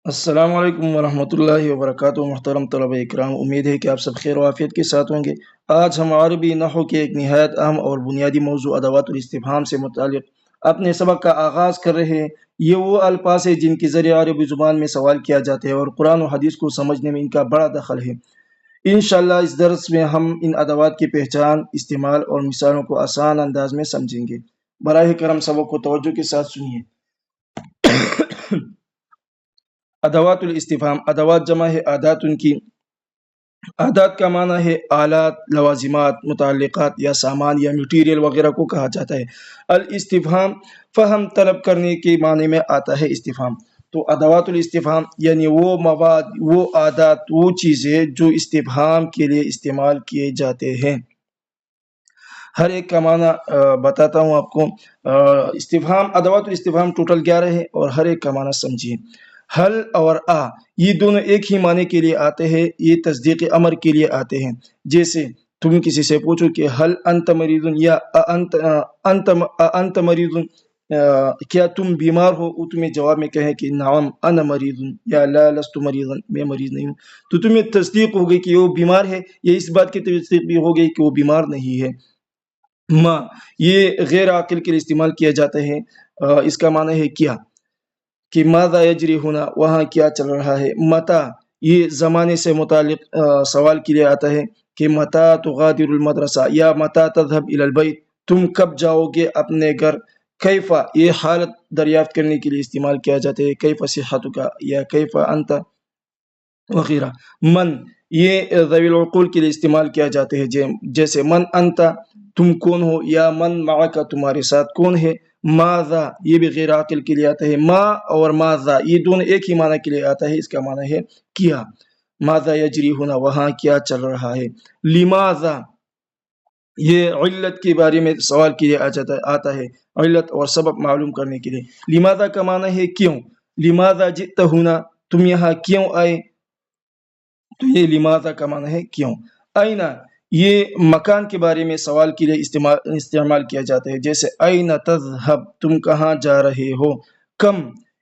السلام علیکم ورحمۃ اللہ وبرکاتہ محترم طلبہ اکرام، امید ہے کہ آپ سب خیر و عافیت کے ساتھ ہوں گے۔ آج ہم عربی نحو کے ایک نہایت اہم اور بنیادی موضوع ادوات الاستفہام سے متعلق اپنے سبق کا آغاز کر رہے ہیں۔ یہ وہ الفاظ ہیں جن کے ذریعے عربی زبان میں سوال کیا جاتا ہے اور قرآن و حدیث کو سمجھنے میں ان کا بڑا دخل ہے۔ انشاءاللہ اس درس میں ہم ان ادوات کی پہچان، استعمال اور مثالوں کو آسان انداز میں سمجھیں گے۔ براہ کرم سبق کو توجہ کے ساتھ سنیے۔ ادوات الاستفہام، ادوات جمع ہے ادات ان کی۔ ادات کا معنی ہے آلات، لوازمات، متعلقات یا سامان یا میٹیریل وغیرہ کو کہا جاتا ہے۔ الاستفہام فہم طلب کرنے کے معنی میں آتا ہے استفہام۔ تو ادوات الاستفہام یعنی وہ مواد، وہ آدات، وہ چیزیں جو استفہام کے لیے استعمال کیے جاتے ہیں۔ ہر ایک کا معنی بتاتا ہوں آپ کو۔ استفہام، ادوات الاستفہام ٹوٹل 11 ہے اور ہر ایک کا معنی سمجھیے۔ حل اور یہ دونوں ایک ہی معنی کے لیے آتے ہیں، یہ تصدیق امر کے لیے آتے ہیں۔ جیسے تم کسی سے پوچھو کہ حل انت مریض یا انت مریض، کیا تم بیمار ہو، وہ تمہیں جواب میں کہے کہ نعم انا مریض یا لا لست مریضا، میں مریض نہیں ہوں، تو تمہیں تصدیق ہو گئی کہ وہ بیمار ہے، یا اس بات کی تصدیق بھی ہو گئی کہ وہ بیمار نہیں ہے۔ ما یہ غیر عاقل کے لیے استعمال کیا جاتا ہے۔ اس کا معنی ہے کیا، کہ ماذا یجری ہونا، وہاں کیا چل رہا ہے۔ متا یہ زمانے سے متعلق سوال کے لیے آتا ہے کہ متا تغادر المدرسہ یا متا تذهب الى البیت، تم کب جاؤ گے اپنے گھر۔ کیفا یہ حالت دریافت کرنے کے لیے استعمال کیا جاتا ہے، کیفا صحتک یا کیفا انت وغیرہ۔ من یہ ذوی العقول کے لیے استعمال کیا جاتے ہیں، جیسے من انت تم کون ہو، یا من معک تمہارے ساتھ کون ہے۔ ماذا یہ بھی غیر عاقل کے لیے آتا ہے۔ ما اور ماذا یہ دونوں ایک ہی معنی کے لیے آتا ہے، اس کا معنی ہے کیا۔ ماذا یجری ہونا، وہاں کیا چل رہا ہے۔ لماذا یہ علت کے بارے میں سوال کے لیے آتا ہے، علت اور سبب معلوم کرنے کے لیے۔ لماذا کا معنی ہے کیوں۔ لماذا جئت ہونا، تم یہاں کیوں آئے، تو یہ لماذا کا معنی ہے کیوں۔ این یہ مکان کے بارے میں سوال کے لیے استعمال کیا جاتا ہے، جیسے این تذهب، تم کہاں جا رہے ہو۔ کم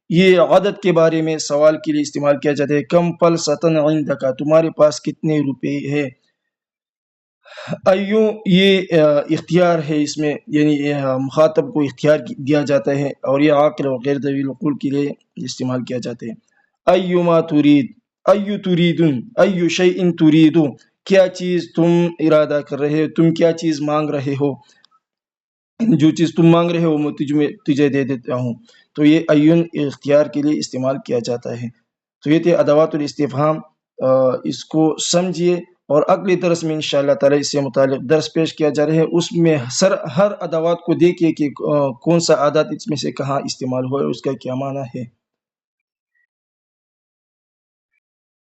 یہ عدد کے بارے میں سوال کے لیے استعمال کیا جاتا ہے، کم فلسطن عندک، تمہارے پاس کتنے روپے ہے۔ ایو یہ اختیار ہے، اس میں یعنی مخاطب کو اختیار دیا جاتا ہے، اور یہ عاقل اور غیر ذوی العقول کے لیے استعمال کیا جاتا ہے۔ ایما ترید، ایو تریدن، ایو شیء تریدو، کیا چیز تم ارادہ کر رہے ہو، تم کیا چیز مانگ رہے ہو، جو چیز تم مانگ رہے ہو میں تجھے دے دیتا ہوں۔ تو یہ ایون اختیار کے لیے استعمال کیا جاتا ہے۔ تو یہ تھے ادوات الاستفہام، اس کو سمجھیے، اور اگلے درس میں انشاءاللہ تعالی اس سے متعلق درس پیش کیا جا رہا ہے۔ اس میں ہر ادوات کو دیکھیے کہ کون سا عادت اس میں سے کہاں استعمال ہوا ہے، اس کا کیا معنی ہے۔